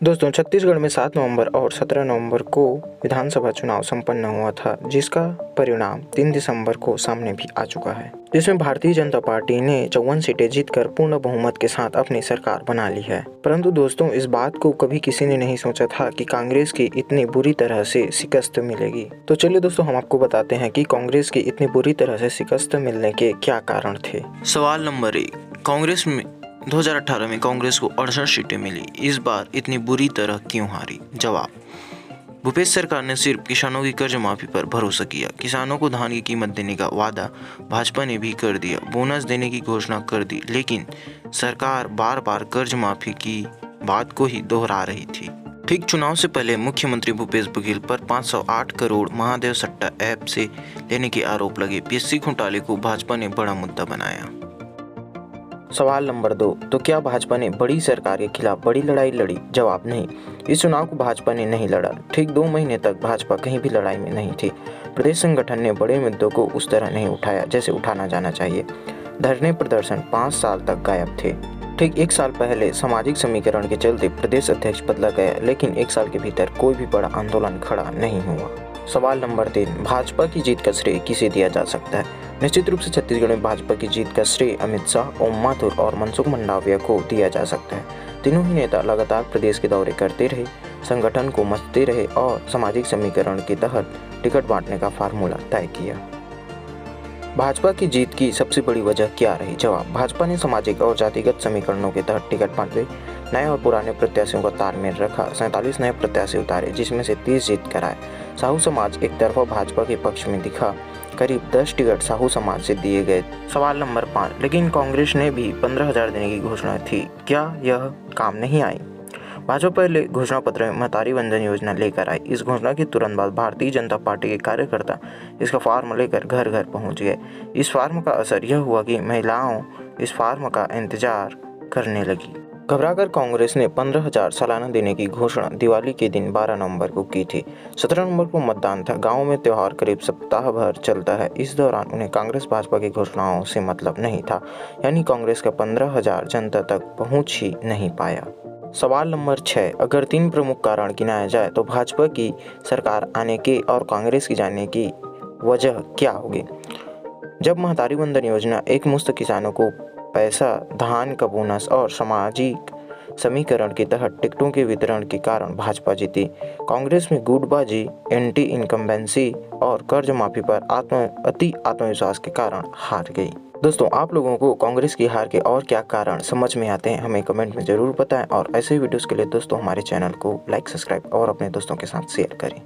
दोस्तों छत्तीसगढ़ में 7 नवंबर और 17 नवंबर को विधानसभा चुनाव संपन्न हुआ था, जिसका परिणाम 3 दिसंबर को सामने भी आ चुका है, जिसमें भारतीय जनता पार्टी ने 54 सीटें जीतकर पूर्ण बहुमत के साथ अपनी सरकार बना ली है। परंतु दोस्तों, इस बात को कभी किसी ने नहीं सोचा था कि कांग्रेस की इतनी बुरी तरह से शिकस्त मिलेगी। तो चलिए दोस्तों, हम आपको बताते हैं कि कांग्रेस की इतनी बुरी तरह से शिकस्त मिलने के क्या कारण थे। सवाल नंबर 1, कांग्रेस में 2018 में कांग्रेस को 68 सीटें मिली, इस बार इतनी बुरी तरह क्यों हारी? जवाब, भूपेश सरकार ने सिर्फ किसानों की कर्ज माफी पर भरोसा किया। किसानों को धान की कीमत देने का वादा भाजपा ने भी कर दिया, बोनस देने की घोषणा कर दी, लेकिन सरकार बार बार कर्ज माफी की बात को ही दोहरा रही थी। ठीक चुनाव से पहले मुख्यमंत्री भूपेश बघेल पर 508 करोड़ महादेव सट्टा ऐप से लेने के आरोप लगे। पीएससी घोटाले को भाजपा ने बड़ा मुद्दा बनाया। सवाल नंबर 2, तो क्या भाजपा ने बड़ी सरकार के खिलाफ बड़ी लड़ाई लड़ी? जवाब, नहीं। इस चुनाव को भाजपा ने नहीं लड़ा। ठीक 2 महीने तक भाजपा कहीं भी लड़ाई में नहीं थी। प्रदेश संगठन ने बड़े मुद्दों को उस तरह नहीं उठाया जैसे उठाना जाना चाहिए। धरने प्रदर्शन 5 साल तक गायब थे। ठीक 1 साल पहले सामाजिक समीकरण के चलते प्रदेश अध्यक्ष बदला गया, लेकिन 1 साल के भीतर कोई भी बड़ा आंदोलन खड़ा नहीं हुआ। सवाल नंबर 3, भाजपा की जीत का श्रेय किसे दिया जा सकता है? निश्चित रूप से छत्तीसगढ़ में भाजपा की जीत का श्रेय अमित शाह, ओम माथुर और मनसुख मंडाविया को दिया जा सकता है। तीनों ही नेता लगातार प्रदेश के दौरे करते रहे, संगठन को मसते रहे और सामाजिक समीकरण के तहत टिकट बांटने का फार्मूला तय किया। भाजपा की जीत की सबसे बड़ी वजह क्या रही? जवाब, भाजपा ने सामाजिक और जातिगत समीकरणों के तहत टिकट बांटे, नए और पुराने प्रत्याशियों का तालमेल रखा, 47 नए प्रत्याशी उतारे, जिसमें से 30 जीत कर आए। साहू समाज एक तरफा भाजपा के पक्ष में दिखा, करीब 10 टिकट साहू समाज से दिए गए। सवाल नंबर 5, लेकिन कांग्रेस ने भी 15,000 देने की घोषणा थी, क्या यह काम नहीं आई? भाजपा पहले घोषणा पत्र में महतारी वंदन योजना लेकर आई। इस घोषणा के तुरंत बाद भारतीय जनता पार्टी के कार्यकर्ता इसका फार्म लेकर घर घर पहुंच गए। इस फार्म का असर यह हुआ कि महिलाओं इस फार्म का इंतजार करने लगी। घबराकर कांग्रेस ने 15,000 सालाना देने की घोषणा दिवाली के दिन 12 नवंबर को की थी। 17 नवंबर को मतदान था। गाँव में त्यौहार करीब सप्ताह भर चलता है। इस दौरान उन्हें कांग्रेस भाजपा की घोषणाओं से मतलब नहीं था, यानी कांग्रेस का 15,000 जनता तक पहुँच ही नहीं पाया। सवाल नंबर 6, अगर 3 प्रमुख कारण गिनाया जाए तो भाजपा की सरकार आने के और कांग्रेस की जाने की वजह क्या होगी? जब महतारी वंदन योजना एक मुश्त किसानों को पैसा, धान का बोनस और सामाजिक समीकरण के तहत टिकटों के वितरण के कारण भाजपा जीती। कांग्रेस में गुटबाजी, एंटी इनकम्बेंसी और कर्ज माफी पर अति आत्मविश्वास के कारण हार गई। दोस्तों, आप लोगों को कांग्रेस की हार के और क्या कारण समझ में आते हैं, हमें कमेंट में ज़रूर बताएं और ऐसे वीडियोस के लिए दोस्तों हमारे चैनल को लाइक, सब्सक्राइब और अपने दोस्तों के साथ शेयर करें।